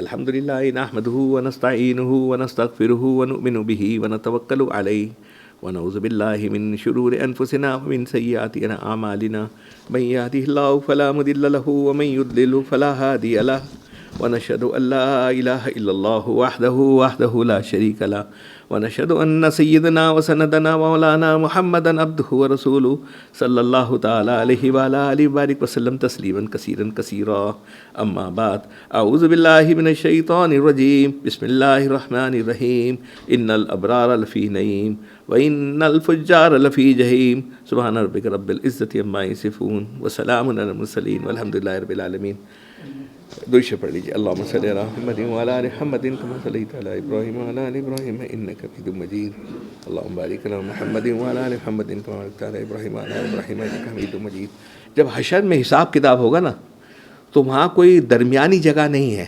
الحمد للہ نحمده ونستعینه ونستغفره ونؤمن به ونتوکل علیہ ونعوذ باللہ من شرور انفسنا ومن سیئات اعمالنا من یهده اللہ فلا مضل له ومن یضلل فلا ہادی له ونشهد ان لا الہ الا اللہ وحدہ لا شریک له ونشهد ان سیدنا وسندنا ومولانا محمدا عبدہ ورسولہ صلی اللہ تعالی علیہ وعلی آلہ وبارک وسلم تسلیما کثیرا کثیرا اما بعد اعوذ باللہ من الشیطان الرجیم بسم اللہ الرحمن الرحیم ان الابرار لفی نعیم وان الفجار لفی جحیم سبحان ربک رب العزۃ عما یصفون وسلام علی المرسلین والحمد للہ رب العالمین. دوشے پڑھ لیجیے. اللہم صلی علی محمد وعلی آل محمد کما صلیت علی ابراہیم وعلی آل ابراہیم انک حمید مجید. اللہم بارک علی محمد وعلی آل محمد کما بارکت علی ابراہیم وعلی آل ابراہیم انک حمید مجید. جب حشر میں حساب کتاب ہوگا نا تو وہاں کوئی درمیانی جگہ نہیں ہے.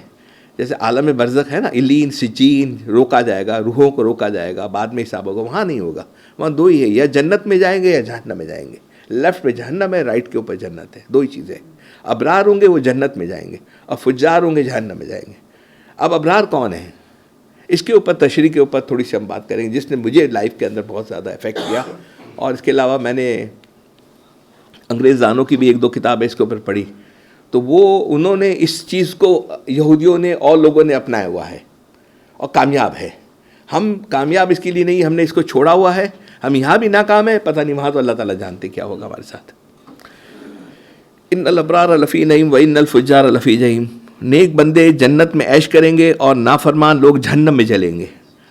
جیسے عالم برزخ ہے نا، علین سجین، روکا جائے گا، روحوں کو روکا جائے گا، بعد میں حساب ہوگا. وہاں نہیں ہوگا. وہاں دو ہی ہے، یا جنت میں جائیں گے یا جہنم میں جائیں گے. لیفٹ پہ جہنم ہے، رائٹ کے اوپر جنت ہے. دو ہی چیزیں. ابرار ہوں گے وہ جنت میں جائیں گے اور فجار ہوں گے جہنم میں جائیں گے. اب ابرار کون ہیں اس کے اوپر تشریح کے اوپر تھوڑی سی ہم بات کریں گے، جس نے مجھے لائف کے اندر بہت زیادہ افیکٹ کیا. اور اس کے علاوہ میں نے انگریز دانوں کی بھی ایک دو کتابیں اس کے اوپر پڑھی، تو وہ انہوں نے اس چیز کو یہودیوں نے اور لوگوں نے اپنایا ہوا ہے اور کامیاب ہے. ہم کامیاب اس کے لیے نہیں، ہم نے اس کو چھوڑا ہوا ہے. ہم یہاں بھی ناکام ہے، پتہ نہیں وہاں تو اللہ تعالیٰ جانتے کیا ہوگا ہمارے ساتھ. ان الابرار لفی نعیم وان الفجار لفی جحیم. نیک بندے جنت میں عیش کریں گے اور نافرمان لوگ جہنم میں جلیں گے.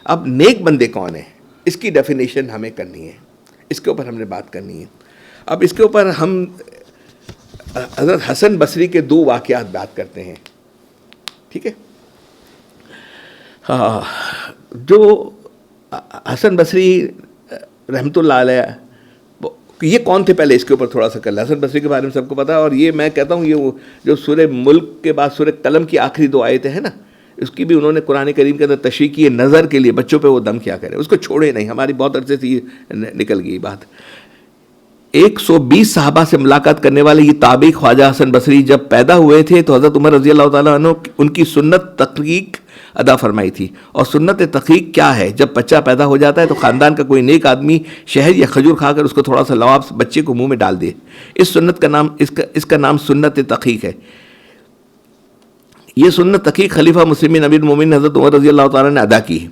اب نیک بندے کون ہیں اس کی ڈیفینیشن ہمیں کرنی ہے، اس کے اوپر ہم نے بات کرنی ہے. اب اس کے اوپر ہم حضرت حسن بصری کے دو واقعات بات کرتے ہیں. ٹھیک ہے. جو حسن بصری رحمۃ اللہ علیہ، یہ کون تھے پہلے اس کے اوپر تھوڑا سا کر لیں. حسن بصری کے بارے میں سب کو پتہ ہے. اور یہ میں کہتا ہوں یہ جو سورہ ملک کے بعد سورہ قلم کی آخری دو آیتیں ہیں نا، اس کی بھی انہوں نے قرآن کریم کے اندر تشریح کی ہے. نظر کے لیے بچوں پہ وہ دم کیا کرے، اس کو چھوڑے نہیں. ہماری بہت عرصے سے یہ نکل گئی بات. 120 صحابہ سے ملاقات کرنے والے یہ تابعی خواجہ حسن بصری جب پیدا ہوئے تھے تو حضرت عمر رضی اللہ تعالیٰ عنہ ان کی سنت تحقیق ادا فرمائی تھی. اور سنت تحقیق کیا ہے؟ جب بچہ پیدا ہو جاتا ہے تو خاندان کا کوئی نیک آدمی شہد یا کھجور کھا کر اس کو تھوڑا سا لعاب بچے کو منہ میں ڈال دے. اس سنت کا نام اس کا نام سنت تحقیق ہے. یہ سنت تحقیق خلیفہ مسلمین امیر المومنین حضرت عمر رضی اللہ تعالیٰ نے ادا کی.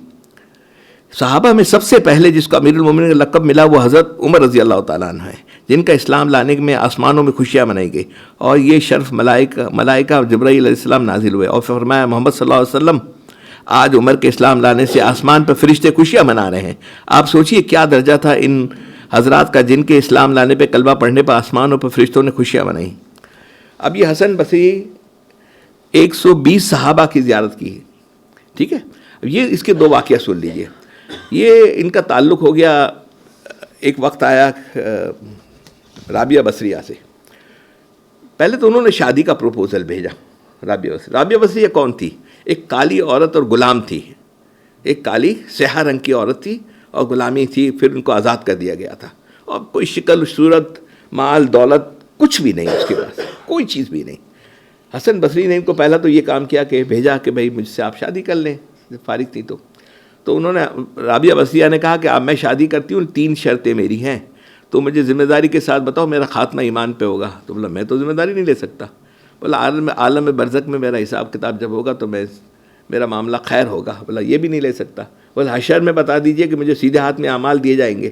صحابہ میں سب سے پہلے جس کو امیر المومنین کا لقب ملا وہ حضرت عمر رضی اللہ تعالیٰ عنہ ہیں، جن کا اسلام لانے میں آسمانوں میں خوشیاں منائی گئی. اور یہ شرف ملائکہ اور جبرائیل علیہ السلام نازل ہوئے اور فرمایا محمد صلی اللہ علیہ وسلم آج عمر کے اسلام لانے سے آسمان پر فرشتے خوشیاں منا رہے ہیں. آپ سوچئے کیا درجہ تھا ان حضرات کا جن کے اسلام لانے پہ کلمہ پڑھنے پر آسمانوں پر فرشتوں نے خوشیاں منائیں. اب یہ حسن بصری 120 صحابہ کی زیارت کی ہے. ٹھیک ہے. یہ اس کے دو واقعہ سن لیجئے. یہ ان کا تعلق ہو گیا، ایک وقت آیا رابعہ بصریہ سے. پہلے تو انہوں نے شادی کا پروپوزل بھیجا. رابعہ بصریہ کون تھی؟ ایک کالی عورت اور غلام تھی. ایک کالی سیاہ رنگ کی عورت تھی اور غلامی تھی. پھر ان کو آزاد کر دیا گیا تھا. اور کوئی شکل صورت مال دولت کچھ بھی نہیں اس کے پاس، کوئی چیز بھی نہیں. حسن بصری نے ان کو پہلا تو یہ کام کیا کہ بھیجا کہ بھائی مجھ سے آپ شادی کر لیں. فارغ تھی تو انہوں نے رابعہ بصریہ نے کہا کہ اب میں شادی کرتی ہوں، 3 شرطیں میری ہیں، تو مجھے ذمہ داری کے ساتھ بتاؤ میرا خاتمہ ایمان پہ ہوگا. تو بولا میں تو ذمہ داری نہیں لے سکتا. بولا عالم برزخ میں میرا حساب کتاب جب ہوگا تو میرا معاملہ خیر ہوگا. بولا یہ بھی نہیں لے سکتا. بولا حشر میں بتا دیجئے کہ مجھے سیدھے ہاتھ میں اعمال دیے جائیں گے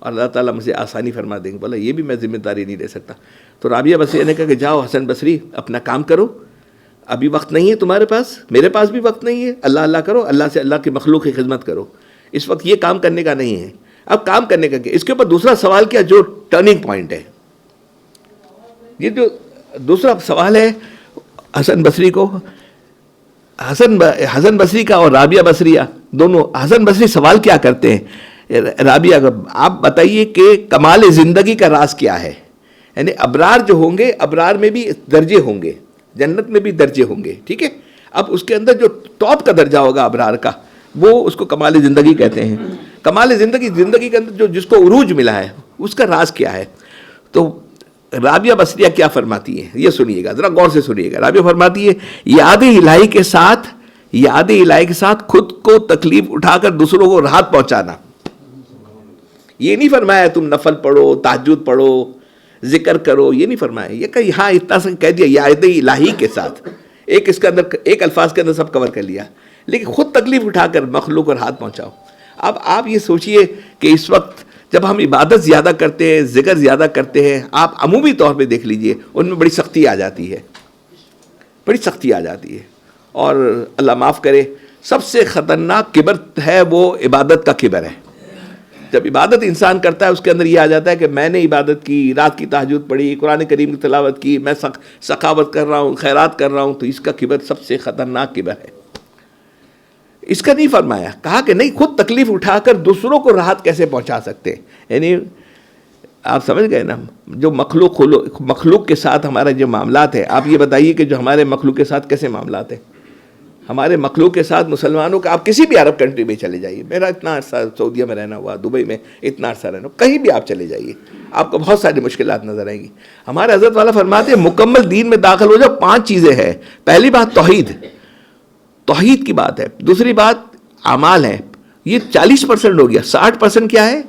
اور اللہ تعالیٰ مجھے آسانی فرما دیں گے. بولا یہ بھی میں ذمہ داری نہیں لے سکتا. تو رابعہ بصریہ نے کہا کہ جاؤ حسن بصری اپنا کام کرو، ابھی وقت نہیں ہے تمہارے پاس، میرے پاس بھی وقت نہیں ہے. اللہ اللہ کرو، اللہ سے اللہ کی مخلوق کی خدمت کرو. اس وقت یہ کام کرنے کا نہیں ہے. اب کام کرنے کا کیا؟ اس کے اوپر دوسرا سوال کیا جو ٹرننگ پوائنٹ ہے. یہ جو دوسرا سوال ہے حسن بصری کو، حسن بصری کا اور رابعہ بصریہ دونوں. حسن بصری سوال کیا کرتے ہیں رابعہ کا، آپ بتائیے کہ کمال زندگی کا راز کیا ہے. یعنی ابرار جو ہوں گے، ابرار میں بھی درجے ہوں گے، جنت میں بھی درجے ہوں گے. ٹھیک ہے. اب اس کے اندر جو ٹاپ کا درجہ ہوگا ابرار کا، وہ اس کو کمال زندگی کہتے ہیں. کمال زندگی کے اندر جس کو عروج ملا ہے اس کا راز کیا ہے. تو رابعہ بصریہ کیا فرماتی ہے یہ سنیے گا، ذرا غور سے سنیے گا. رابعہ فرماتی ہے یاد الہی کے ساتھ یاد الہی کے ساتھ خود کو تکلیف اٹھا کر دوسروں کو راحت پہنچانا. یہ نہیں فرمایا تم نفل پڑھو، تہجد پڑھو، ذکر کرو، یہ نہیں فرمایا. یہ کہ ہاں اتنا سا کہہ دیا یاد الہی کے ساتھ، اس کے اندر ایک الفاظ کے اندر سب کور کر لیا، لیکن خود تکلیف اٹھا کر مخلوق اور ہاتھ پہنچاؤ. اب آپ یہ سوچئے کہ اس وقت جب ہم عبادت زیادہ کرتے ہیں، ذکر زیادہ کرتے ہیں، آپ عمومی طور پہ دیکھ لیجئے ان میں بڑی سختی آ جاتی ہے، بڑی سختی آ جاتی ہے. اور اللہ معاف کرے، سب سے خطرناک کبر ہے وہ عبادت کا کبر ہے. جب عبادت انسان کرتا ہے اس کے اندر یہ آ جاتا ہے کہ میں نے عبادت کی، رات کی تہجد پڑھی، قرآن کریم کی تلاوت کی، میں سخاوت کر رہا ہوں، خیرات کر رہا ہوں، تو اس کا کبر سب سے خطرناک کبر ہے. اس کا نہیں فرمایا، کہا کہ نہیں، خود تکلیف اٹھا کر دوسروں کو راحت کیسے پہنچا سکتے ہیں. یعنی آپ سمجھ گئے نا، جو مخلوق کے ساتھ ہمارے جو معاملات ہیں، آپ یہ بتائیے کہ جو ہمارے مخلوق کے ساتھ کیسے معاملات ہیں. ہمارے مخلوق کے ساتھ مسلمانوں کا، آپ کسی بھی عرب کنٹری میں چلے جائیے، میرا اتنا عرصہ سعودیہ میں رہنا ہوا، دبئی میں اتنا عرصہ رہنا ہوا، کہیں بھی آپ چلے جائیے آپ کو بہت ساری مشکلات نظر آئیں گی. ہمارے حضرت والا فرماتے ہیں مکمل دین میں داخل ہو جاؤ، 5 چیزیں ہیں. پہلی بات توحید کی بات ہے. دوسری بات اعمال ہے، یہ 40% ہو گیا. 60% کیا ہے؟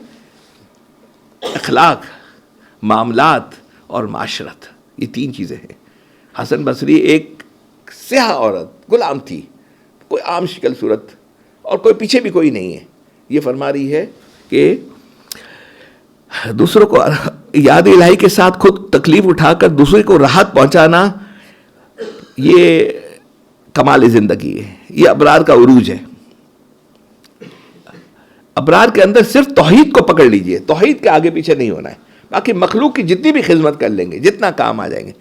اخلاق، معاملات اور معاشرت. یہ 3 چیزیں ہیں. حسن بصری ایک سیاہ عورت، غلام تھی، کوئی عام شکل صورت اور کوئی پیچھے بھی کوئی نہیں ہے. یہ فرما رہی ہے کہ دوسروں کو یاد الہی کے ساتھ خود تکلیف اٹھا کر دوسرے کو راحت پہنچانا، یہ کمال زندگی ہے، یہ ابرار کا عروج ہے. ابرار کے اندر صرف توحید کو پکڑ لیجئے، توحید کے آگے پیچھے نہیں ہونا ہے. باقی مخلوق کی جتنی بھی خدمت کر لیں گے، جتنا کام آ جائیں گے،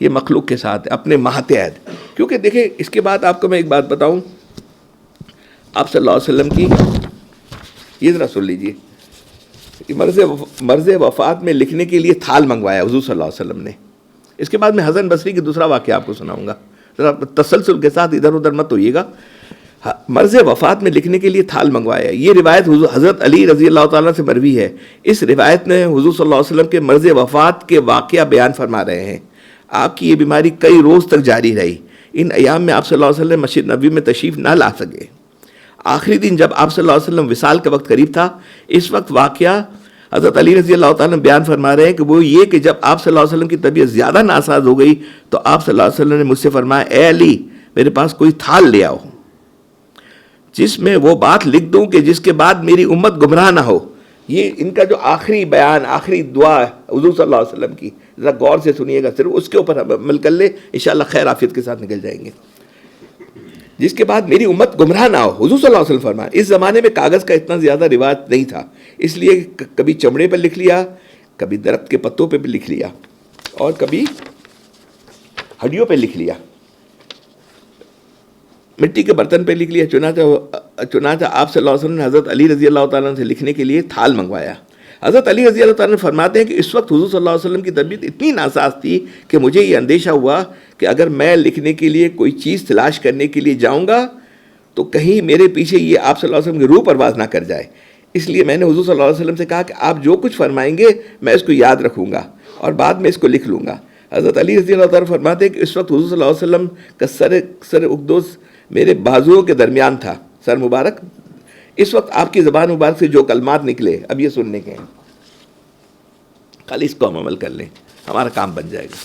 یہ مخلوق کے ساتھ اپنے ماتحت. کیونکہ دیکھیں اس کے بعد آپ کو میں ایک بات بتاؤں، آپ صلی اللہ علیہ وسلم کی یہ ذرا سن لیجئے، مرض وفات میں لکھنے کے لیے تھال منگوایا حضور صلی اللہ علیہ وسلم نے. اس کے بعد میں حسن بصری کی دوسرا واقعہ آپ کو سناؤں گا، ذرا تسلسل کے ساتھ ادھر ادھر مت ہوئیے گا. مرض وفات میں لکھنے کے لیے تھال منگوایا. یہ روایت حضرت علی رضی اللہ تعالیٰ سے مروی ہے. اس روایت میں حضور صلی اللہ علیہ وسلم کے مرض وفات کے واقعہ بیان فرما رہے ہیں. آپ کی یہ بیماری کئی روز تک جاری رہی. ان ایام میں آپ صلی اللہ علیہ وسلم مسجد نبوی میں تشریف نہ لا سکے. آخری دن جب آپ صلی اللہ علیہ وسلم وصال کا وقت قریب تھا، اس وقت واقعہ حضرت علی رضی اللہ تعالیٰ بیان فرما رہے ہیں کہ وہ یہ کہ جب آپ صلی اللہ علیہ وسلم کی طبیعت زیادہ ناساز ہو گئی تو آپ صلی اللہ علیہ وسلم نے مجھ سے فرمایا، اے علی میرے پاس کوئی تھال لے آؤ جس میں وہ بات لکھ دوں کہ جس کے بعد میری امت گمراہ نہ ہو. یہ ان کا جو آخری بیان، آخری دعا حضور صلی اللہ علیہ وسلم کی، ذرا غور سے سنیے گا، صرف اس کے اوپر عمل کر لے، انشاءاللہ خیر عافیت کے ساتھ نکل جائیں گے. جس کے بعد میری امت گمراہ نہ ہو. حضور صلی اللہ علیہ وسلم فرمایا، اس زمانے میں کاغذ کا اتنا زیادہ رواج نہیں تھا، اس لیے کبھی چمڑے پر لکھ لیا، کبھی درخت کے پتوں پہ بھی لکھ لیا، اور کبھی ہڈیوں پہ لکھ لیا، مٹی کے برتن پہ لکھ لیا. چنانچہ آپ صلی اللہ علیہ وسلم نے حضرت علی رضی اللہ تعالیٰ سے لکھنے کے لیے تھال منگوایا. حضرت علی رضی اللہ تعالیٰ فرماتے ہیں کہ اس وقت حضور صلی اللہ علیہ وسلم کی طبیعت اتنی ناساز تھی کہ مجھے یہ اندیشہ ہوا کہ اگر میں لکھنے کے لیے کوئی چیز تلاش کرنے کے لیے جاؤں گا تو کہیں میرے پیچھے یہ آپ صلی اللہ علیہ وسلم کی روح پرواز نہ کر جائے. اس لیے میں نے حضور صلی اللہ علیہ وسلم سے کہا کہ آپ جو کچھ فرمائیں گے میں اس کو یاد رکھوں گا اور بعد میں اس کو لکھ لوں گا. حضرت علی رضی اللہ تعالیٰ فرماتے ہیں کہ اس وقت حضور صلی اللہ علیہ وسلم کا سر اقدس میرے بازوؤں کے درمیان تھا، سر مبارک. اس وقت آپ کی زبان مبارک سے جو کلمات نکلے اب یہ سننے کے ہیں، خالی اس کو ہم عمل کر لیں، ہمارا کام بن جائے گا.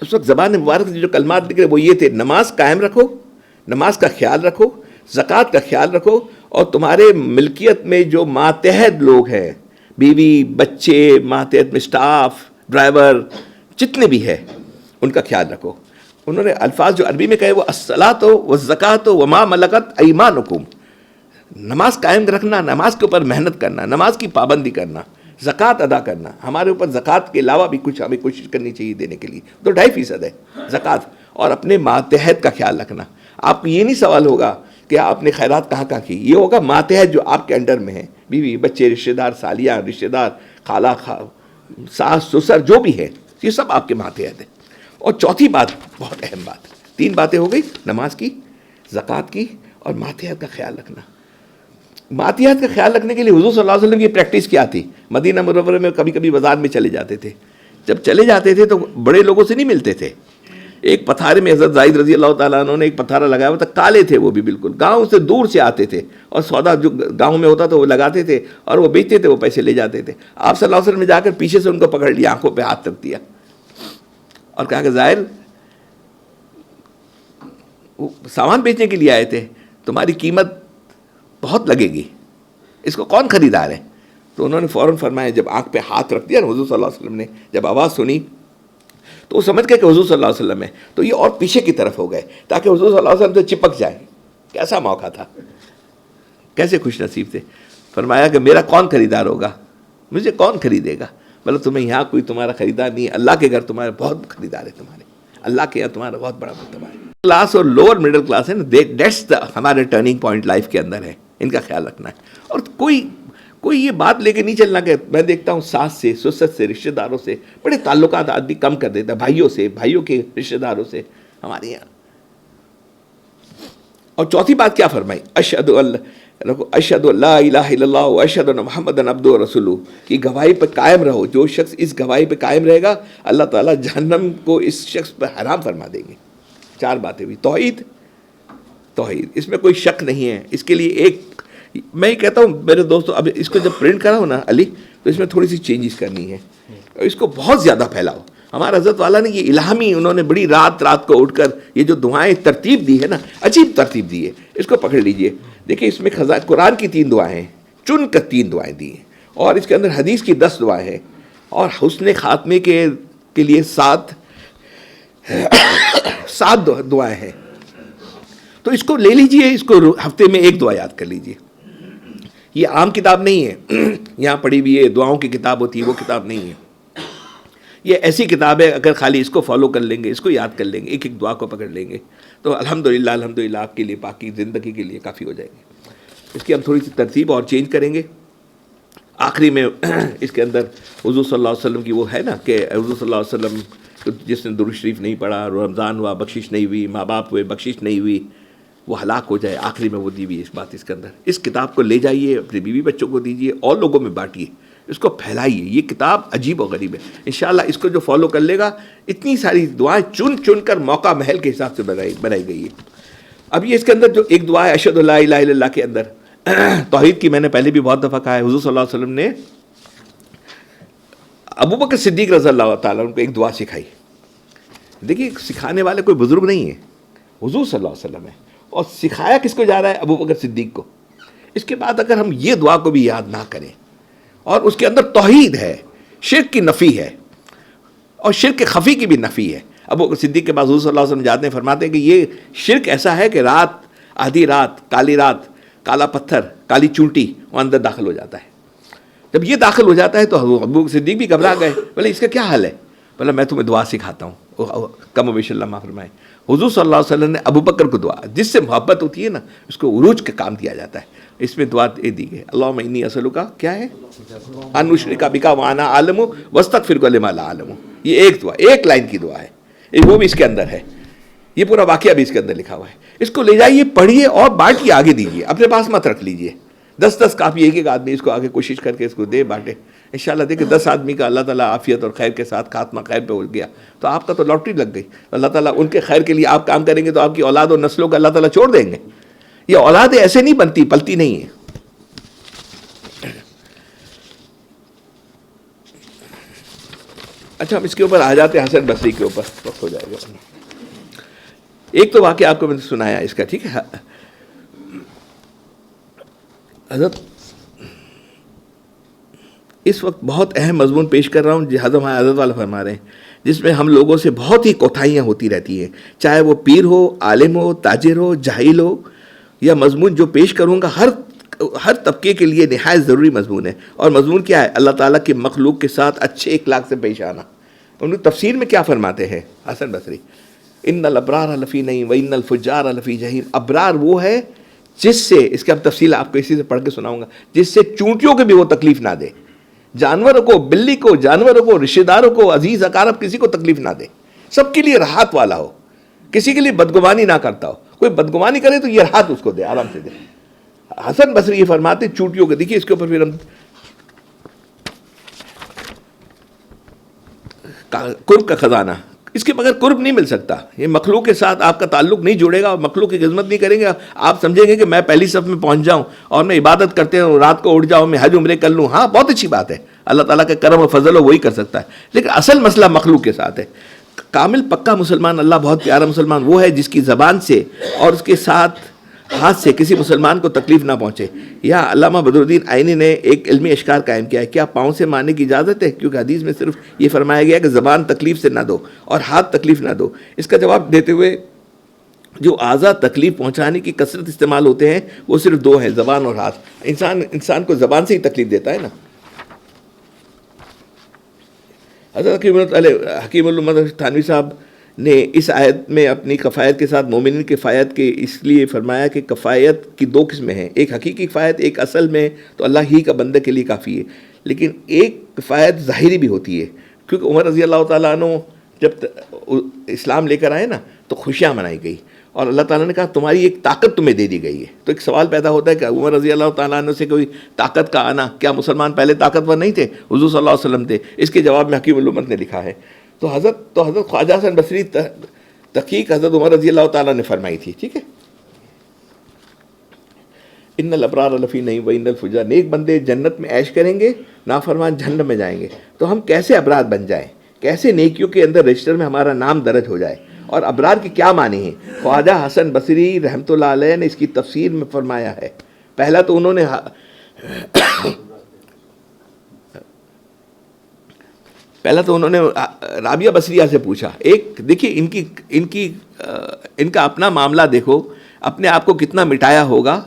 اس وقت زبان مبارک سے جو کلمات نکلے وہ یہ تھے: نماز قائم رکھو، نماز کا خیال رکھو، زکوٰۃ کا خیال رکھو، اور تمہارے ملکیت میں جو ماتحت لوگ ہیں، بیوی بچے، ماتحت میں سٹاف، ڈرائیور، جتنے بھی ہیں، ان کا خیال رکھو. انہوں نے الفاظ جو عربی میں کہے وہ الصلاۃ والزکوٰۃ وما ملکت ایمانکم. نماز قائم رکھنا، نماز کے اوپر محنت کرنا، نماز کی پابندی کرنا، زکوٰۃ ادا کرنا. ہمارے اوپر زکوٰۃ کے علاوہ بھی کچھ ہمیں کوشش کرنی چاہیے دینے کے لیے، تو 2.5% ہے زکوٰۃ. اور اپنے ماتحت کا خیال رکھنا. آپ کو یہ نہیں سوال ہوگا کہ آپ نے خیرات کہاں کہاں کی، یہ ہوگا ماتحت جو آپ کے انڈر میں ہیں، بیوی بچے، رشتہ دار، سالیاں، رشتہ دار، خالہ، ساس سسر، جو بھی ہے، یہ سب آپ کے ماتحت ہے. اور چوتھی بات، بہت اہم بات، 3 باتیں ہو گئی، نماز کی، زکوٰۃ کی اور ماتحت کا خیال رکھنا. ماتحت کا خیال رکھنے کے لیے حضور صلی اللہ علیہ وسلم کی پریکٹس کیا تھی؟ مدینہ منورہ میں کبھی کبھی بازار میں چلے جاتے تھے. جب چلے جاتے تھے تو بڑے لوگوں سے نہیں ملتے تھے، ایک پتھارے میں حضرت زاہد رضی اللہ تعالیٰ عنہ نے ایک پتھارا لگایا ہوا تھا، کالے تھے وہ بھی بالکل، گاؤں سے دور سے آتے تھے اور سودا جو گاؤں میں ہوتا تھا وہ لگاتے تھے اور وہ بیچتے تھے، وہ پیسے لے جاتے تھے. آپ صلی اللہ علیہ وسلم نے جا کر پیچھے سے ان کو پکڑ لیا، آنکھوں پہ ہاتھ رکھ دیا اور کہا کہ ظاہر وہ سامان بیچنے کے لیے آئے تھے، تمہاری قیمت بہت لگے گی، اس کو کون خریدار ہے؟ تو انہوں نے فوراً فرمایا، جب آنکھ پہ ہاتھ رکھ دیا حضور صلی اللہ علیہ وسلم نے، جب آواز سنی تو وہ سمجھ گئے کہ حضور صلی اللہ علیہ وسلم ہے، تو یہ اور پیچھے کی طرف ہو گئے تاکہ حضور صلی اللہ علیہ وسلم سے چپک جائے. کیسا موقع تھا، کیسے خوش نصیب تھے. فرمایا کہ میرا کون خریدار ہوگا، مجھے کون خریدے گا؟ بولے تمہیں یہاں کوئی تمہارا خریدار نہیں ہے، اللہ کے گھر تمہارے بہت خریدار ہے، تمہارے اللہ کے یہاں تمہارا بہت بڑا مرتبہ ہے. کلاس اور لوور مڈل کلاس ہے نا، دیٹس ہمارے ٹرننگ پوائنٹ لائف کے اندر ہے، ان کا خیال رکھنا ہے. اور کوئی یہ بات لے کے نہیں چلنا کہ میں دیکھتا ہوں ساس سے، سسر سے، رشتہ داروں سے بڑے تعلقات آدمی کم کر دیتا ہے، بھائیوں سے، بھائیوں کے رشتہ داروں سے ہمارے یہاں. اور چوتھی بات کیا فرمائی؟ اشہد اللہ الہ الا اللہ و اشہد ان محمد عبدہ و رسولہ، کی گواہی پہ قائم رہو. جو شخص اس گواہی پہ قائم رہے گا اللہ تعالیٰ جہنم کو اس شخص پہ حرام فرما دیں گے. 4 باتیں ہوئی. توحید، اس میں کوئی شک نہیں ہے. اس کے لیے ایک میں یہ کہتا ہوں میرے دوستو، اب اس کو جب پرنٹ کراؤ نا علی، تو اس میں تھوڑی سی چینجز کرنی ہے اور اس کو بہت زیادہ پھیلاؤ. ہمارا حضرت والا نے یہ الہامی، انہوں نے بڑی رات کو اٹھ کر یہ جو دعائیں ترتیب دی ہے نا، عجیب ترتیب دی ہے. اس کو پکڑ لیجئے. دیکھیں اس میں قرآن کی 3 دعائیں ہیں، چن کر 3 دعائیں دی ہیں، اور اس کے اندر حدیث کی 10 دعائیں ہیں، اور حسن خاتمے کے لیے 7 دعائیں ہیں. تو اس کو لے لیجئے، اس کو ہفتے میں 1 دعا یاد کر لیجئے. یہ عام کتاب نہیں ہے یہاں پڑھی ہوئی ہے دعاؤں کی کتاب ہوتی ہے، وہ کتاب نہیں ہے. یہ ایسی کتاب ہے، اگر خالی اس کو فالو کر لیں گے، اس کو یاد کر لیں گے، ایک دعا کو پکڑ لیں گے، تو الحمدللہ آپ کے لیے باقی زندگی کے لیے کافی ہو جائے گی. اس کی ہم تھوڑی سی ترتیب اور چینج کریں گے. آخری میں اس کے اندر حضور صلی اللہ علیہ وسلم کی وہ ہے نا کہ حضور صلی اللہ علیہ وسلم جس نے درود شریف نہیں پڑھا، رمضان ہوا بخشش نہیں ہوئی، ماں باپ ہوئے بخشش نہیں ہوئی، وہ ہلاک ہو جائے. آخری میں وہ دی ہوئی اس بات اس کے اندر. اس کتاب کو لے جائیے، اپنے بیوی بچوں کو دیجیے اور لوگوں میں بانٹیے، اس کو پھیلائیے. یہ کتاب عجیب و غریب ہے. انشاءاللہ اس کو جو فالو کر لے گا، اتنی ساری دعائیں چن کر موقع محل کے حساب سے بنائی گئی ہے. اب یہ اس کے اندر جو ایک دعا ہے اشہد اللہ الہ الا اللہ کے اندر توحید کی، میں نے پہلے بھی بہت دفعہ کہا ہے، حضور صلی اللہ علیہ وسلم نے ابو بکر صدیق رضی اللہ تعالیٰ عنہ کو ایک دعا سکھائی. دیکھیے سکھانے والے کوئی بزرگ نہیں ہے، حضور صلی اللہ علیہ وسلم ہے، اور سکھایا کس کو جا رہا ہے؟ ابو بکر صدیق کو. اس کے بعد اگر ہم یہ دعا کو بھی یاد نہ کریں، اور اس کے اندر توحید ہے، شرک کی نفی ہے، اور شرک خفی کی بھی نفی ہے. ابو بکر صدیق کے بعد حضور صلی اللہ علیہ وسلم جاتے ہیں، فرماتے ہیں کہ یہ شرک ایسا ہے کہ آدھی رات کالا پتھر، کالی چونٹی وہ اندر داخل ہو جاتا ہے. جب یہ داخل ہو جاتا ہے تو ابو بکر صدیق بھی گھبرا گئے، بولے اس کا کیا حل ہے؟ بولے میں تمہیں دعا سکھاتا ہوں، کم و بیش اللہ معاف فرمائے. حضور صلی اللہ علیہ وسلم نے ابو بکر کو دعا، جس سے محبت ہوتی ہے نا اس کو عروج کا کام دیا جاتا ہے. اس میں دعا دی گئی، اللہم انی اسألک، کیا ہے؟ ان اشرک بک وانا اعلم واستغفرک لما لا اعلم. یہ ایک دعا، ایک لائن کی دعا ہے، وہ بھی اس کے اندر ہے، یہ پورا واقعہ بھی اس کے اندر لکھا ہوا ہے. اس کو لے جائیے، پڑھیے اور بانٹیے، آگے دیجیے، اپنے پاس مت رکھ لیجیے. 10 کاپی ایک آدمی اس کو آگے کوشش کر کے اس کو دے بانٹے. انشاءاللہ دیکھیں 10 آدمی کا اللہ تعالیٰ عافیت اور خیر کے ساتھ خاتمہ خیر پہ ہو گیا تو آپ کا تو لاٹری لگ گئی. اللہ تعالیٰ ان کے خیر کے لیے آپ کام کریں گے تو آپ کی اولاد اور نسلوں کا اللہ تعالیٰ چھوڑ دیں گے. یہ اولادیں ایسے نہیں بنتی، پلتی نہیں ہیں. اچھا ہم اس کے اوپر آ جاتے ہیں حسن بصری کے اوپر، وقت ہو جائے گا. ایک تو واقعہ آپ کو میں نے سنایا اس کا، ٹھیک ہے. حضرت اس وقت بہت اہم مضمون پیش کر رہا ہوں، حضرت والا فرما رہے ہیں، جس میں ہم لوگوں سے بہت ہی کوتاہیاں ہوتی رہتی ہیں، چاہے وہ پیر ہو، عالم ہو، تاجر ہو، جاہل ہو. یا مضمون جو پیش کروں گا ہر طبقے کے لیے نہایت ضروری مضمون ہے. اور مضمون کیا ہے؟ اللہ تعالیٰ کے مخلوق کے ساتھ اچھے اخلاق سے پیش آنا. ان کی تفسیر میں کیا فرماتے ہیں حسن بصری؟ ان الابرار لفی نعیم و ان الفجار لفی جحیم. ابرار وہ ہے جس سے، اس کی اب تفصیل آپ کو اسی سے پڑھ کے سناؤں گا، جس سے چونٹیوں کے بھی وہ تکلیف نہ دے، جانوروں کو، بلی کو، جانوروں کو، رشتہ داروں کو، عزیز اقارب کسی کو تکلیف نہ دے، سب کے لیے راحت والا ہو، کسی کے لیے بدگمانی نہ کرتا ہو. کوئی بدگمانی کرے تو یہ راحت اس کو دے، آرام سے دے. حسن بصری یہ فرماتے چونٹیوں کو. دیکھیے اس کے اوپر پھر ہم قرب کا خزانہ، اس کے بغیر قرب نہیں مل سکتا. یہ مخلوق کے ساتھ آپ کا تعلق نہیں جڑے گا اور مخلوق کی خدمت نہیں کریں گے. آپ سمجھیں گے کہ میں پہلی صف میں پہنچ جاؤں اور میں عبادت کرتے ہوں, رات کو اٹھ جاؤں, میں حج عمرے کر لوں, ہاں بہت اچھی بات ہے, اللہ تعالیٰ کا کرم و فضل ہو وہی کر سکتا ہے. لیکن اصل مسئلہ مخلوق کے ساتھ ہے. کامل پکا مسلمان, اللہ بہت پیارا مسلمان وہ ہے جس کی زبان سے اور اس کے ساتھ ہاتھ سے کسی مسلمان کو تکلیف نہ پہنچے. یا علامہ بدر الدین آئینی نے ایک علمی اشکار قائم کیا ہے, کیا پاؤں سے مارنے کی اجازت ہے؟ کیونکہ حدیث میں صرف یہ فرمایا گیا کہ زبان تکلیف سے نہ دو اور ہاتھ تکلیف نہ دو. اس کا جواب دیتے ہوئے جو اعضاء تکلیف پہنچانے کی کثرت استعمال ہوتے ہیں وہ صرف دو ہیں, زبان اور ہاتھ. انسان کو زبان سے ہی تکلیف دیتا ہے نا. حضرت حکیم الامت تھانوی صاحب نے اس آیت میں اپنی کفایت کے ساتھ مومنین کی کفایت کے اس لیے فرمایا کہ کفایت کی دو قسمیں ہیں, ایک حقیقی کفایت, ایک اصل میں تو اللہ ہی کا بندے کے لیے کافی ہے, لیکن ایک کفایت ظاہری بھی ہوتی ہے. کیونکہ عمر رضی اللہ تعالیٰ عنہ جب اسلام لے کر آئے نا تو خوشیاں منائی گئی اور اللہ تعالیٰ نے کہا تمہاری ایک طاقت تمہیں دے دی گئی ہے. تو ایک سوال پیدا ہوتا ہے کہ عمر رضی اللہ تعالیٰ عنہ سے کوئی طاقت کا آنا, کیا مسلمان پہلے طاقتور نہیں تھے؟ حضور صلی اللہ علیہ وسلم تھے. اس کے جواب میں حکیم الامت نے لکھا ہے. تو حضرت خواجہ حسن بصری تحقیق حضرت عمر رضی اللہ تعالیٰ نے فرمائی تھی. ٹھیک ہے, ان الابرار لفی نعیم و ان الفجار, نیک بندے جنت میں عیش کریں گے, نافرمان جہنم میں جائیں گے. تو ہم کیسے ابرار بن جائیں, کیسے نیکیوں کے اندر رجسٹر میں ہمارا نام درج ہو جائے؟ اور ابرار کی کیا معنی ہیں؟ خواجہ حسن بصری رحمۃ اللہ علیہ نے اس کی تفسیر میں فرمایا ہے. پہلا تو انہوں نے رابعہ بصریہ سے پوچھا. ایک دیکھیے ان کا اپنا معاملہ دیکھو, اپنے آپ کو کتنا مٹایا ہوگا.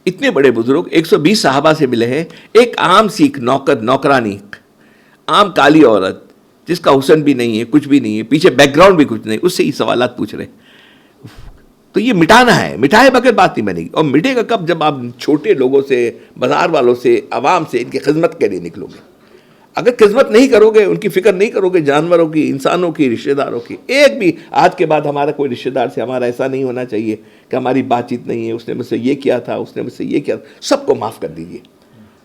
اتنے بڑے بزرگ 120 صحابہ سے ملے ہیں, ایک عام سیکھ نوکرانی, عام کالی عورت جس کا حسن بھی نہیں ہے, کچھ بھی نہیں ہے, پیچھے بیک گراؤنڈ بھی کچھ نہیں, اس سے یہ سوالات پوچھ رہے. تو یہ مٹانا ہے, مٹائے بغیر بات نہیں بنے گی. اور مٹے گا کب؟ جب آپ چھوٹے لوگوں سے, بازار والوں سے, عوام سے ان کی خدمت کے لیے نکلو گے. اگر خدمت نہیں کرو گے, ان کی فکر نہیں کرو گے, جانوروں کی, انسانوں کی, رشتہ داروں کی, ایک بھی آج کے بعد ہمارا کوئی رشتہ دار سے ہمارا ایسا نہیں ہونا چاہیے کہ ہماری بات چیت نہیں ہے, اس نے مجھ سے یہ کیا تھا, اس نے مجھ سے یہ کیا تھا, سب کو معاف کر دیجیے,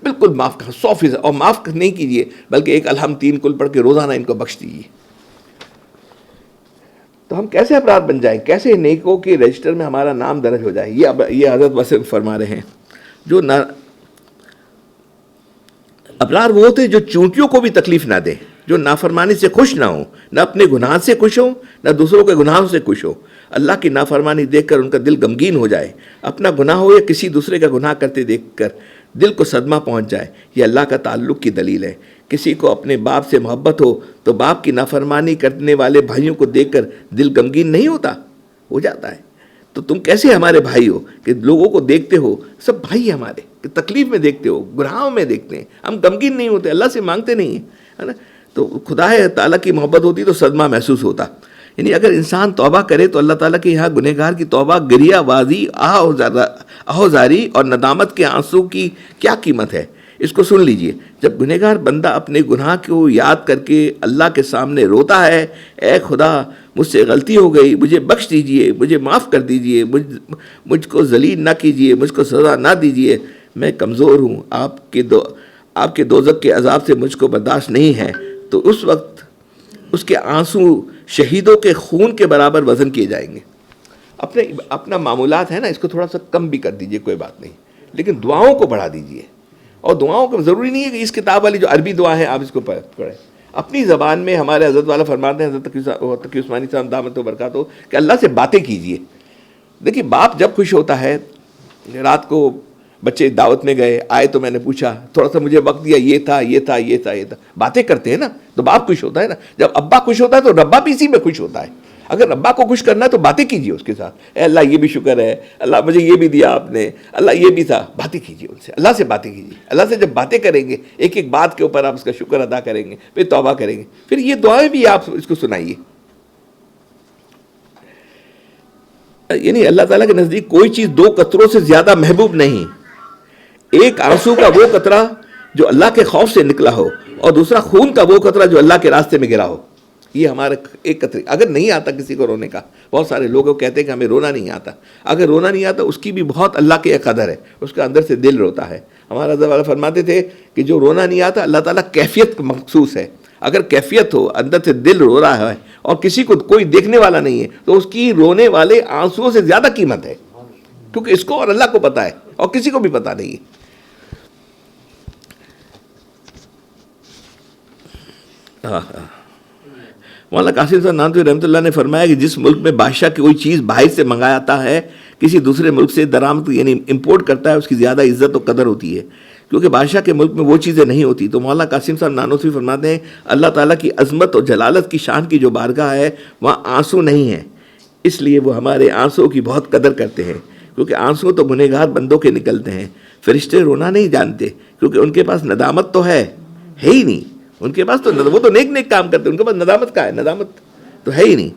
بالکل معاف کر 100%. اور معاف نہیں کیجیے بلکہ ایک الحمد 3 کل پڑھ کے روزانہ ان کو بخش دیجیے. تو ہم کیسے ابرار بن جائیں, کیسے نیکوں کے رجسٹر میں ہمارا نام درج ہو جائے؟ یہ حضرت وسلم فرما رہے ہیں. جو ابرار وہ ہوتے جو چونٹیوں کو بھی تکلیف نہ دیں, جو نافرمانی سے خوش نہ ہوں, نہ اپنے گناہ سے خوش ہوں, نہ دوسروں کے گناہوں سے خوش ہوں. اللہ کی نافرمانی دیکھ کر ان کا دل غمگین ہو جائے, اپنا گناہ ہو یا کسی دوسرے کا گناہ کرتے دیکھ کر دل کو صدمہ پہنچ جائے. یہ اللہ کا تعلق کی دلیل ہے. کسی کو اپنے باپ سے محبت ہو تو باپ کی نافرمانی کرنے والے بھائیوں کو دیکھ کر دل غمگین نہیں ہوتا؟ ہو جاتا ہے. تو تم کیسے ہمارے بھائی ہو کہ لوگوں کو دیکھتے ہو, سب بھائی ہمارے, کہ تکلیف میں دیکھتے ہو, گناہوں میں دیکھتے ہیں, ہم غمگین نہیں ہوتے, اللہ سے مانگتے نہیں ہیں, ہے نا. تو خدا تعالیٰ کی محبت ہوتی تو صدمہ محسوس ہوتا. یعنی اگر انسان توبہ کرے تو اللہ تعالیٰ کے یہاں گنہگار کی توبہ گریہ بازی, آہوزاری اور ندامت کے آنسو کی کیا قیمت ہے, اس کو سن لیجئے. جب گنہگار بندہ اپنے گناہ کو یاد کر کے اللہ کے سامنے روتا ہے, اے خدا مجھ سے غلطی ہو گئی, مجھے بخش دیجئے, مجھے معاف کر دیجئے, مجھ کو ذلیل نہ کیجئے, مجھ کو سزا نہ دیجئے, میں کمزور ہوں, آپ کے دوزخ کے عذاب سے مجھ کو برداشت نہیں ہے, تو اس وقت اس کے آنسو شہیدوں کے خون کے برابر وزن کیے جائیں گے. اپنا معمولات ہے نا, اس کو تھوڑا سا کم بھی کر دیجئے, کوئی بات نہیں, لیکن دعاؤں کو بڑھا دیجئے. اور دعاؤں کو ضروری نہیں ہے کہ اس کتاب والی جو عربی دعا ہے آپ اس کو پڑھیں, اپنی زبان میں. ہمارے حضرت والا فرماتے ہیں, حضرت تقی عثمانی صاحب دامت و برکاتہ, کہ اللہ سے باتیں کیجئے. دیکھیے باپ جب خوش ہوتا ہے, رات کو بچے دعوت میں گئے, آئے تو میں نے پوچھا, تھوڑا سا مجھے وقت دیا, یہ تھا, باتیں کرتے ہیں نا تو باپ خوش ہوتا ہے نا. جب ابا خوش ہوتا ہے تو ربا بھی اسی میں خوش ہوتا ہے. اگر ربا کو خوش کرنا ہے تو باتیں کیجیے اس کے ساتھ, اے اللہ یہ بھی شکر ہے, اللہ مجھے یہ بھی دیا آپ نے, اللہ یہ بھی تھا. باتیں کیجیے ان سے, اللہ سے باتیں کیجیے. اللہ سے جب باتیں کریں گے, ایک ایک بات کے اوپر آپ اس کا شکر ادا کریں گے, پھر توبہ کریں گے, پھر یہ دعائیں بھی آپ اس کو سنائیے. یعنی اللہ تعالیٰ کے نزدیک کوئی چیز 2 قطروں سے زیادہ محبوب نہیں. ایک آنسو کا وہ قطرہ جو اللہ کے خوف سے نکلا ہو, اور دوسرا خون کا وہ قطرہ جو اللہ کے راستے میں گرا ہو. یہ ہمارا ایک قطرے. اگر نہیں آتا کسی کو رونے کا, بہت سارے لوگ کہتے ہیں کہ ہمیں رونا نہیں آتا. اگر رونا نہیں آتا اس کی بھی بہت اللہ کے قدر ہے, اس کے اندر سے دل روتا ہے. ہمارا حضرت والا فرماتے تھے کہ جو رونا نہیں آتا اللہ تعالیٰ کیفیت مخصوص ہے. اگر کیفیت ہو اندر سے دل رو رہا ہے اور کسی کو کوئی دیکھنے والا نہیں ہے تو اس کی رونے والے آنسوؤں سے زیادہ قیمت ہے، کیونکہ اس کو اور اللہ کو پتہ ہے اور کسی کو بھی پتہ نہیں ہے۔ مولانا قاسم صاحب نانوتوی رحمۃ اللہ نے فرمایا کہ جس ملک میں بادشاہ کی کوئی چیز باہر سے منگاتا ہے، کسی دوسرے ملک سے درآمد یعنی امپورٹ کرتا ہے، اس کی زیادہ عزت و قدر ہوتی ہے، کیونکہ بادشاہ کے ملک میں وہ چیزیں نہیں ہوتی۔ تو مولانا قاسم صاحب نانوتوی فرماتے ہیں اللہ تعالیٰ کی عظمت اور جلالت کی شان کی جو بارگاہ ہے وہاں آنسو نہیں ہے، اس لیے وہ ہمارے آنسو کی بہت قدر کرتے ہیں، کیونکہ آنسو تو گنہگار بندوں کے نکلتے ہیں۔ فرشتے رونا نہیں جانتے کیونکہ ان کے پاس ندامت تو ہے ہی نہیں، ان کے پاس تو وہ تو نیک نیک کام کرتے ہیں، ان کے پاس ندامت کا ہے، ندامت تو ہے ہی نہیں۔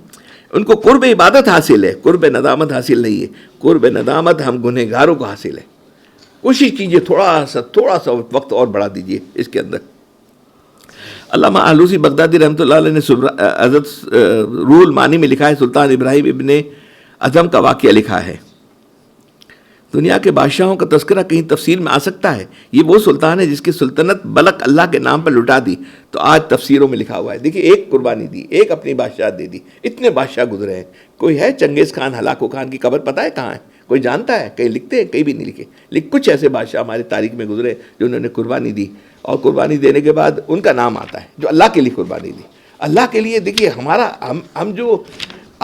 ان کو قرب عبادت حاصل ہے، قرب ندامت حاصل نہیں ہے۔ قرب ندامت ہم گنہگاروں کو حاصل ہے۔ کوشش کیجئے تھوڑا سا وقت اور بڑھا دیجئے اس کے اندر۔ علامہ آلوسی بغدادی رحمۃ اللہ علیہ نے حضرت روح المعانی میں لکھا ہے، سلطان ابراہیم ابن اعظم کا واقعہ لکھا ہے۔ دنیا کے بادشاہوں کا تذکرہ کہیں تفسیر میں آ سکتا ہے؟ یہ وہ سلطان ہے جس کی سلطنت بلک اللہ کے نام پر لٹا دی، تو آج تفسیروں میں لکھا ہوا ہے۔ دیکھیے ایک قربانی دی، ایک اپنی بادشاہت دے دی، اتنے بادشاہ گزرے ہیں۔ کوئی ہے چنگیز خان، ہلاکو خان کی قبر پتہ ہے کہاں ہے؟ کوئی جانتا ہے؟ کہیں لکھتے ہیں؟ کہیں بھی نہیں لکھے، لیکن کچھ ایسے بادشاہ ہماری تاریخ میں گزرے جو انہوں نے قربانی دی، اور قربانی دینے کے بعد ان کا نام آتا ہے جو اللہ کے لیے قربانی دی۔ اللہ کے لیے دیکھیے ہمارا ہم جو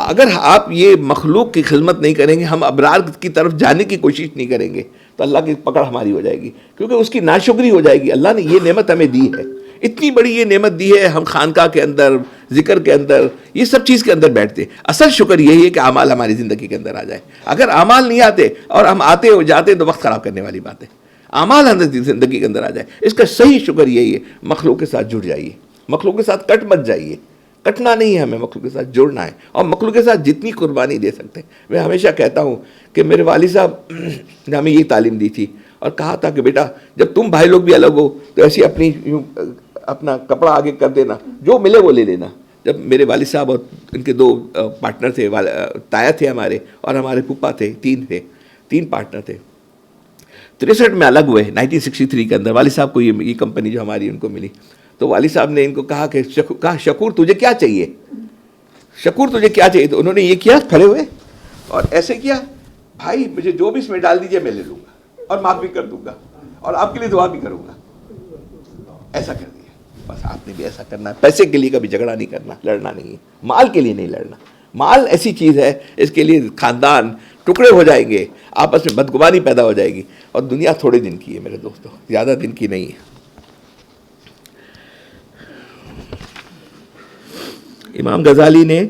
اگر آپ یہ مخلوق کی خدمت نہیں کریں گے، ہم ابرار کی طرف جانے کی کوشش نہیں کریں گے تو اللہ کی پکڑ ہماری ہو جائے گی، کیونکہ اس کی ناشکری ہو جائے گی۔ اللہ نے یہ نعمت ہمیں دی ہے، اتنی بڑی یہ نعمت دی ہے، ہم خانقاہ کے اندر، ذکر کے اندر، یہ سب چیز کے اندر بیٹھتے ہیں۔ اصل شکر یہی ہے کہ اعمال ہماری زندگی کے اندر آ جائے۔ اگر اعمال نہیں آتے اور ہم آتے ہو جاتے تو وقت خراب کرنے والی بات ہے۔ اعمال ہماری زندگی کے اندر آ جائے، اس کا صحیح شکر یہی ہے۔ مخلوق کے ساتھ جڑ جائیے، مخلوق کے ساتھ کٹ مت جائیے، کٹنا نہیں ہے ہمیں، مخلوق کے ساتھ جڑنا ہے، اور مخلوق کے ساتھ جتنی قربانی دے سکتے ہیں۔ میں ہمیشہ کہتا ہوں کہ میرے والد صاحب نے ہمیں یہی تعلیم دی تھی اور کہا تھا کہ بیٹا جب تم بھائی لوگ بھی الگ ہو تو ایسی اپنا کپڑا آگے کر دینا، جو ملے وہ لے لینا۔ جب میرے والد صاحب اور ان کے 2 پارٹنر تھے، تایا تھے ہمارے اور ہمارے پھپھا تھے، 3 پارٹنر تھے، 63 میں الگ ہوئے، 1963 کے اندر والد صاحب کو یہ کمپنی جو ہماری ان کو ملی، تو والد صاحب نے ان کو کہا کہ شکور تجھے کیا چاہیے، شکور تجھے کیا چاہیے؟ تو انہوں نے یہ کیا، کھڑے ہوئے اور ایسے کیا، بھائی مجھے جو بھی اس میں ڈال دیجئے میں لے لوں گا اور معاف بھی کر دوں گا اور آپ کے لیے دعا بھی کروں گا۔ ایسا کر دیا، بس آپ نے بھی ایسا کرنا ہے۔ پیسے کے لیے کبھی جھگڑا نہیں کرنا، لڑنا نہیں ہے، مال کے لیے نہیں لڑنا۔ مال ایسی چیز ہے، اس کے لیے خاندان ٹکڑے ہو جائیں گے، آپس میں بدگمانی پیدا ہو جائے گی، اور دنیا تھوڑے دن کی ہے میرے دوستو، زیادہ دن کی نہیں ہے۔ امام غزالی نے،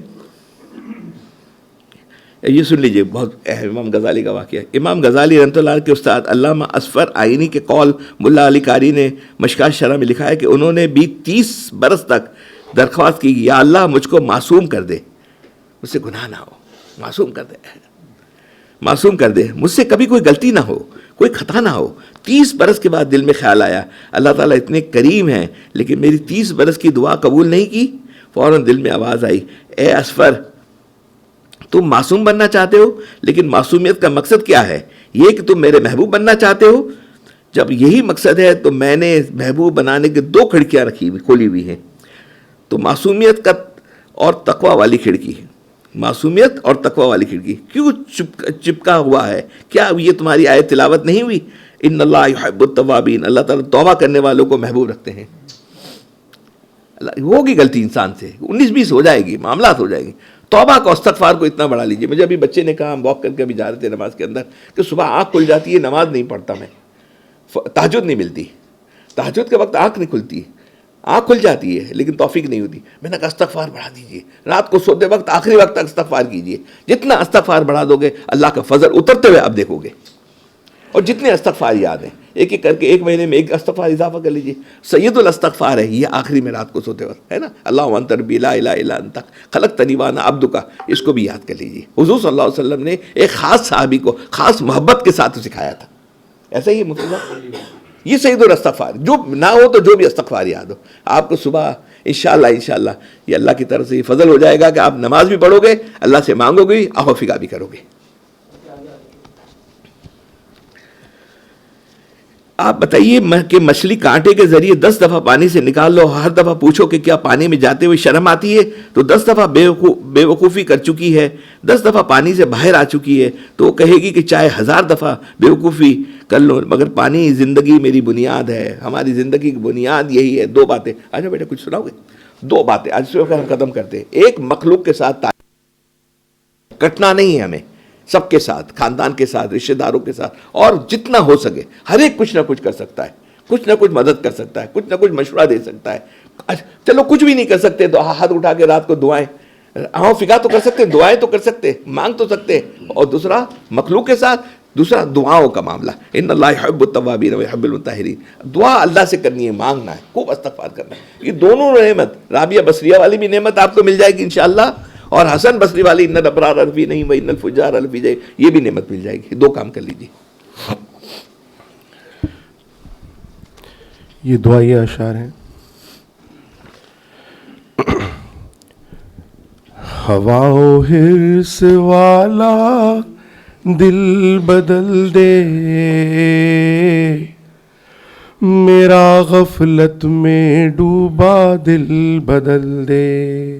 یہ سن لیجئے بہت اہم امام غزالی کا واقعہ۔ امام غزالی رحمۃ اللہ علیہ کے استاد علامہ اصفر آئینی کے قول ملا علی قاری نے مشکات شرح میں لکھا ہے کہ انہوں نے بھی 30 برس تک درخواست کی، یا اللہ مجھ کو معصوم کر دے، مجھ سے گناہ نہ ہو، معصوم کر دے، معصوم کر دے، مجھ سے کبھی کوئی غلطی نہ ہو، کوئی خطا نہ ہو۔ 30 برس کے بعد دل میں خیال آیا اللہ تعالیٰ اتنے کریم ہیں، لیکن میری 30 برس کی دعا قبول نہیں کی۔ فوراً دل میں آواز آئی، اے اصفر تم معصوم بننا چاہتے ہو، لیکن معصومیت کا مقصد کیا ہے؟ یہ کہ تم میرے محبوب بننا چاہتے ہو؟ جب یہی مقصد ہے تو میں نے محبوب بنانے کے 2 کھڑکیاں کھولی ہوئی ہیں، تو معصومیت کا اور تقوی والی کھڑکی ہے، معصومیت اور تقوی والی کھڑکی کیوں چپکا ہوا ہے؟ کیا یہ تمہاری آیت تلاوت نہیں ہوئی؟ ان اللہ یحب التوابین، اللہ تعالیٰ توبہ کرنے والوں کو محبوب رکھتے ہیں۔ ہوگی غلطی انسان سے، 19-20 ہو جائے گی، معاملات ہو جائیں گے، توبہ کو استغفار کو اتنا بڑھا لیجیے۔ مجھے ابھی بچے نے کہا، ہم واک کر کے ابھی جا رہے تھے نماز کے اندر، کہ صبح آنکھ کھل جاتی ہے، نماز نہیں پڑھتا میں، تہجد نہیں ملتی، تہجد کے وقت آنکھ نہیں کھلتی، آنکھ کھل جاتی ہے لیکن توفیق نہیں ہوتی۔ میں نے کہا استغفار بڑھا دیجیے، رات کو سوتے وقت آخری وقت تک استغفار کیجیے، جتنا استغفار بڑھا دو گے اللہ کا فضل اترتے ہوئے آپ دیکھو گے۔ اور جتنے استغفار یاد ہیں ایک ایک کر کے 1 مہینے میں 1 استغفار اضافہ کر لیجیے۔ سید الاستغفار ہے یہ آخری میں رات کو سوتے وقت، ہے نا، اللہ انت ربی لا الہ الا انت خلقتنی وانا عبدک، اس کو بھی یاد کر لیجیے۔ حضور صلی اللہ علیہ وسلم نے ایک خاص صحابی کو خاص محبت کے ساتھ سکھایا تھا، ایسا ہی مطلب یہ سید الاستغفار، جو نہ ہو تو جو بھی استغفار یاد ہو آپ کو صبح انشاءاللہ یہ اللہ کی طرف سے یہ فضل ہو جائے گا کہ آپ نماز بھی پڑھو گے، اللہ سے مانگو گے، عفو فگا بھی کرو گے۔ آپ بتائیے کہ مچھلی کانٹے کے ذریعے 10 دفعہ پانی سے نکال لو، ہر دفعہ پوچھو کہ کیا پانی میں جاتے ہوئے شرم آتی ہے؟ تو 10 دفعہ بے وقوفی کر چکی ہے، 10 دفعہ پانی سے باہر آ چکی ہے، تو وہ کہے گی کہ چاہے 1000 دفعہ بے وقوفی کر لو مگر پانی زندگی میری بنیاد ہے، ہماری زندگی کی بنیاد یہی ہے۔ 2 باتیں، آجا بیٹا کچھ سناؤ گے؟ 2 باتیں آج سے ہم ختم کرتے ہیں۔ ایک، مخلوق کے ساتھ کٹنا نہیں ہے ہمیں، سب کے ساتھ، خاندان کے ساتھ، رشتہ داروں کے ساتھ، اور جتنا ہو سکے ہر ایک کچھ نہ کچھ کر سکتا ہے، کچھ نہ کچھ مدد کر سکتا ہے، کچھ نہ کچھ مشورہ دے سکتا ہے۔ چلو کچھ بھی نہیں کر سکتے تو ہاتھ اٹھا کے رات کو دعائیں فقہ تو کر سکتے، دعائیں تو کر سکتے، مانگ تو سکتے۔ اور دوسرا مخلوق کے ساتھ، دوسرا دعاؤں کا معاملہ، ان اللہ یحب التوابین ویحب المطہرین، دعا اللہ سے کرنی ہے، مانگنا ہے، خوب استغفار کرنا ہے۔ یہ دونوں نعمت، رابعہ بصریہ والی بھی نعمت آپ کو مل جائے گی انشاءاللہ، اور حسن بصری والی ان الابرار لفی نعیم وان الفجار لفی جحیم، یہ بھی نعمت مل جائے گی۔ 2 کام کر لیجیے۔ یہ دعائیہ اشعار ہیں۔ ہوا و حرص والا دل بدل دے، میرا غفلت میں ڈوبا دل بدل دے،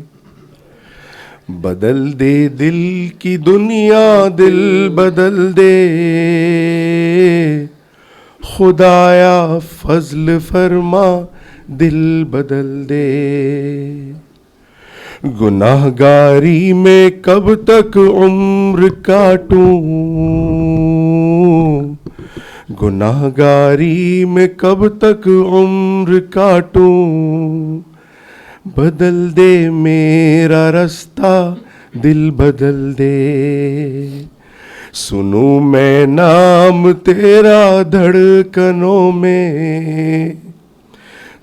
بدل دے دل کی دنیا دل بدل دے، خدایا فضل فرما دل بدل دے، گناہ گاری میں کب تک عمر کاٹوں، گناہ گاری میں کب تک عمر کاٹوں، بدل دے میرا رستہ دل بدل دے، سنوں میں نام تیرا دھڑکنوں میں،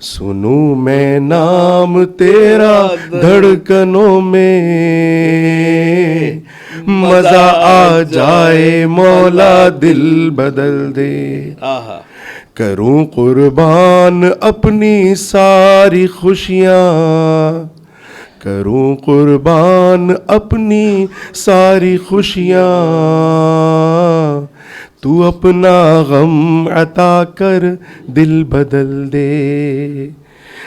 سنوں میں نام تیرا دھڑکنوں میں، مزہ آ جائے مولا دل بدل دے، کروں قربان اپنی ساری خوشیاں، کروں قربان اپنی ساری خوشیاں، تو اپنا غم عطا کر دل بدل دے،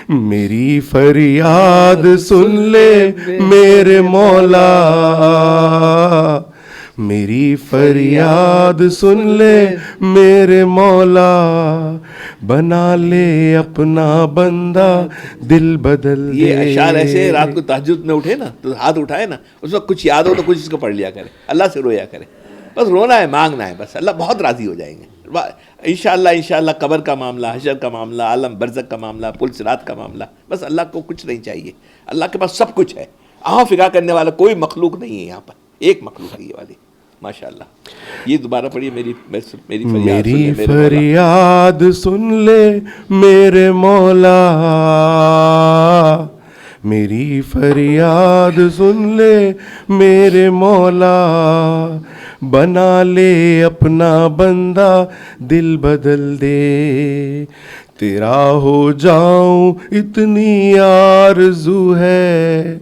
میری فریاد سن لے میرے مولا، میری فریاد سن لے میرے مولا، بنا لے اپنا بندہ دل بدل دے۔ یہ اشعار ایسے رات کو تہجد میں اٹھے نا تو ہاتھ اٹھائے نا، اس وقت کچھ یاد ہو تو کچھ اس کو پڑھ لیا کرے، اللہ سے رویا کرے، بس رونا ہے، مانگنا ہے، بس اللہ بہت راضی ہو جائیں گے انشاءاللہ۔ قبر کا معاملہ، حشر کا معاملہ، عالم برزخ کا معاملہ، پل صراط کا معاملہ، بس اللہ کو کچھ نہیں چاہیے، اللہ کے پاس سب کچھ ہے۔ فقہ کرنے والا کوئی مخلوق نہیں ہے یہاں پر، ایک مخلوق ہے یہ والی، ماشاءاللہ۔ یہ دوبارہ پڑھیے، میری فریاد سن لے میرے مولا، میری فریاد سن لے میرے مولا، بنا لے اپنا بندہ دل بدل دے، تیرا ہو جاؤں اتنی آرزو ہے،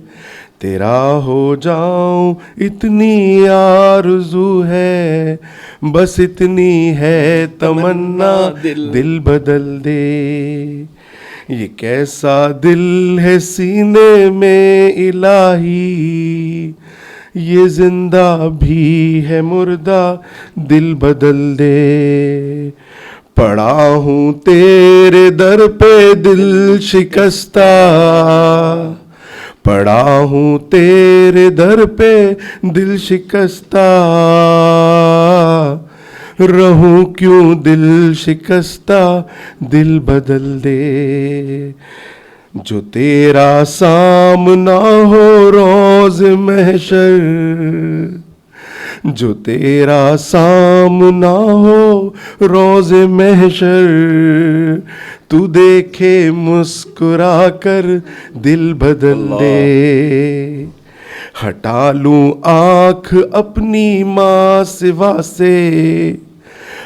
تیرا ہو جاؤں اتنی آرزو ہے، بس اتنی ہے تمنا دل بدل دے، یہ کیسا دل ہے سینے میں الہی، یہ زندہ بھی ہے مردہ دل بدل دے، پڑا ہوں تیرے در پہ دل شکستہ، پڑا ہوں تیرے در پہ دل شکستہ، رہوں کیوں دل شکستہ دل بدل دے، جو تیرا سامنا ہو روز محشر، جو تیرا سامنا ہو روز محشر، تو دیکھے مسکرا کر دل بدل دے، ہٹا لوں آنکھ اپنی ماں سوا سے،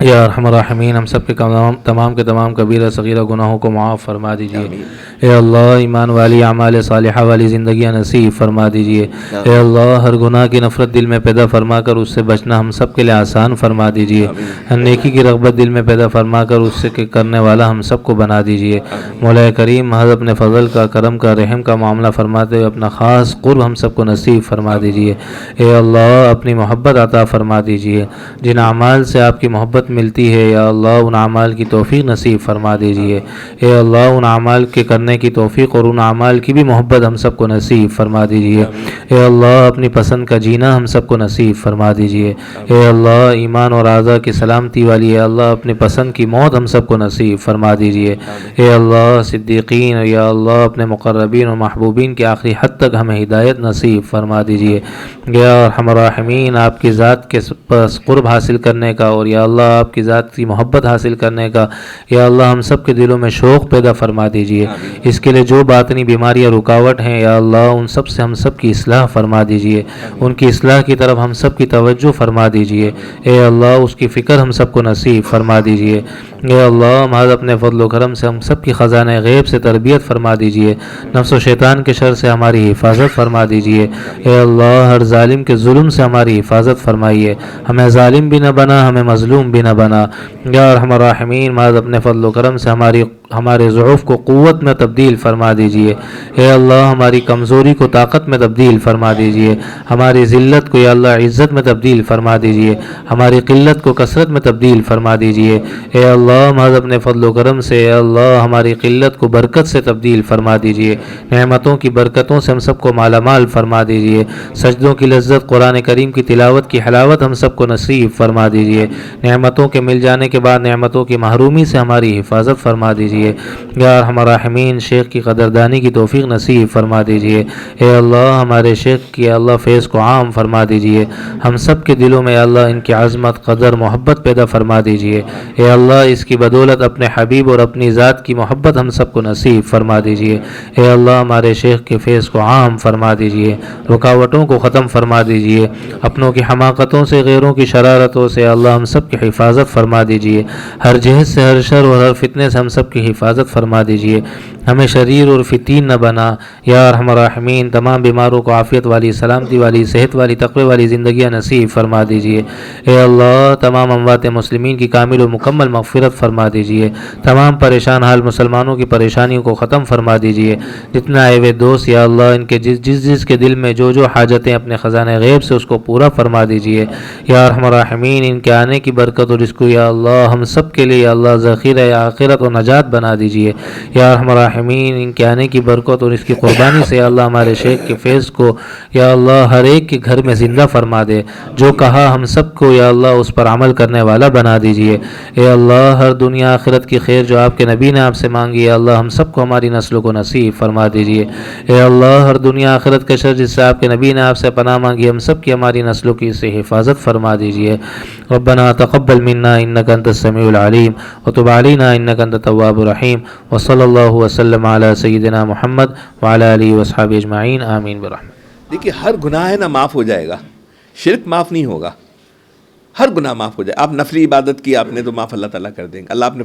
یا ارحم الراحمین ہم سب کے تمام کے تمام کبیرہ صغیرہ گناہوں کو معاف فرما دیجیے۔ اے اللہ ایمان والی اعمال صالحہ والی زندگیاں نصیب فرما دیجیے۔ اے اللہ ہر گناہ کی نفرت دل میں پیدا فرما کر اس سے بچنا ہم سب کے لیے آسان فرما دیجیے۔ ہر نیکی کی رغبت دل میں پیدا فرما کر اس سے کرنے والا ہم سب کو بنا دیجیے۔ مولا کریم محض اپنے فضل کا، کرم کا، رحم کا معاملہ فرماتے ہوئے اپنا خاص قرب ہم سب کو نصیب فرما دیجیے۔ اے اللہ اپنی محبت عطا فرما دیجیے۔ جن اعمال سے آپ کی محبت ملتی ہے یا اللہ ان اعمال کی توفیق نصیب فرما دیجیے۔ اے اللہ ان اعمال کے کرنے کی توفیق اور ان اعمال کی بھی محبت ہم سب کو نصیب فرما دیجیے۔ اے اللہ اپنی پسند کا جینا ہم سب کو نصیب فرما دیجیے۔ اے اللہ ایمان اور اعضاء کی سلامتی والی اے اللہ اپنی پسند کی موت ہم سب کو نصیب فرما دیجیے۔ اے اللہ صدیقین یا اللہ اپنے مقربین اور محبوبین کے آخری حد تک ہمیں ہدایت نصیب فرما دیجیے۔ یا ارحم الراحمین آپ کی ذات کے پاس قرب حاصل کرنے کا اور یا اللہ آپ کی ذات کی محبت حاصل کرنے کا یا اللہ ہم سب کے دلوں میں شوق پیدا فرما دیجیے۔ اس کے لیے جو باطنی بیماریاں رکاوٹ ہیں یا اللہ ان سب سے ہم سب کی اصلاح فرما دیجیے۔ ان کی اصلاح کی طرف ہم سب کی توجہ فرما دیجیے۔ اے اللہ اس کی فکر ہم سب کو نصیب فرما دیجیے۔ اے اللہ محض اپنے فضل و کرم سے ہم سب کی خزانہ غیب سے تربیت فرما دیجیے۔ نفس و شیطان کے شر سے ہماری حفاظت فرما دیجیے۔ اے اللہ ہر ظالم کے ظلم سے ہماری حفاظت فرمائیے۔ ہمیں ظالم بھی نہ بنا، ہمیں مظلوم بھی نہ بنا۔ یا ارحم الراحمین محض اپنے فضل و کرم سے ہمارے ضعف کو قوت میں تبدیل فرما دیجیے۔ اے اللہ ہماری کمزوری کو طاقت میں تبدیل فرما دیجیے۔ ہماری ذلت کو یا اللہ عزت میں تبدیل فرما دیجیے۔ ہماری قلت کو کثرت میں تبدیل فرما دیجیے۔ اے اللہ محض اپنے فضل و کرم سے اے اللہ ہماری قلت کو برکت سے تبدیل فرما دیجیے۔ نعمتوں کی برکتوں سے ہم سب کو مالا مال فرما دیجیے۔ سجدوں کی لذت، قرآن کریم کی تلاوت کی حلاوت ہم سب کو نصیب فرما دیجیے۔ نعمتوں کے مل جانے کے بعد نعمتوں کی محرومی سے ہماری حفاظت فرما دیجیے۔ یا ارحم الراحمین شیخ کی قدردانی کی توفیق نصیب فرما دیجیے۔ اے اللہ ہمارے شیخ کی اللہ فیض کو عام فرما دیجیے۔ ہم سب کے دلوں میں اللہ ان کی عظمت، قدر، محبت پیدا فرما دیجیے۔ اے اللہ اس کی بدولت اپنے حبیب اور اپنی ذات کی محبت ہم سب کو نصیب فرما دیجیے۔ اے اللہ ہمارے شیخ کے فیض کو عام فرما دیجیے۔ رکاوٹوں کو ختم فرما دیجیے۔ اپنوں کی حماقتوں سے، غیروں کی شرارتوں سے اللہ ہم سب کی حفاظت فرما دیجیے۔ ہر جہت سے، ہر شر اور ہر فتنے سے ہم سب کی حفاظت فرما دیجیے۔ ہمیں شریر اور فتین نہ بنا۔ یا ارحم الراحمین تمام بیماروں کو عافیت والی، سلامتی والی، صحت والی، تقوی والی زندگیاں نصیب فرما دیجیے۔ اے اللہ تمام اموات مسلمین کی کامل و مکمل مغفرت فرما دیجیے۔ تمام پریشان حال مسلمانوں کی پریشانیوں کو ختم فرما دیجیے۔ جتنے آئے ہوئے دوست یا اللہ ان کے جس کے دل میں جو حاجتیں اپنے خزانہ غیب سے اس کو پورا فرما دیجیے۔ یا ارحم الراحمین ان کے آنے کی برکت اور اس کو یا اللہ ہم سب کے لیے یا اللہ ذخیرہ آخرت و نجات بنا دیجیے۔ یا ارحم الراحمین ان کے آنے کی برکت اور اس کی قربانی سے یا اللہ ہمارے شیخ کے فیض کو یا اللہ ہر ایک کے گھر میں زندہ فرما دے۔ جو کہا ہم سب کو یا اللہ اس پر عمل کرنے والا بنا دیجیے۔ اے اللہ ہر دنیا آخرت کی خیر جو آپ کے نبی نے آپ سے مانگی یا اللہ ہم سب کو ہماری نسلوں کو نصیب فرما دیجیے۔ اے اللہ ہر دنیا آخرت کے شر جس سے آپ کے نبی نے آپ سے پناہ مانگی ہم سب کی ہماری نسلوں کی سے حفاظت فرما دیجیے۔ ربنا تقبل منا انک انت السمیع العلیم وتب علینا انک انت التواب الرحیم وصلی اللہ وسلم علی سیدنا محمد وعلی آلہ وصحبہ اجمعین آمین برحمتہ۔ دیکھیے ہر گناہ ہے نا معاف ہو جائے گا، شرک معاف نہیں ہوگا۔ ہر گناہ معاف ہو جائے۔ آپ نفلی عبادت کی آپ نے تو معاف اللہ تعالیٰ کر دیں گے۔ اللہ آپ نے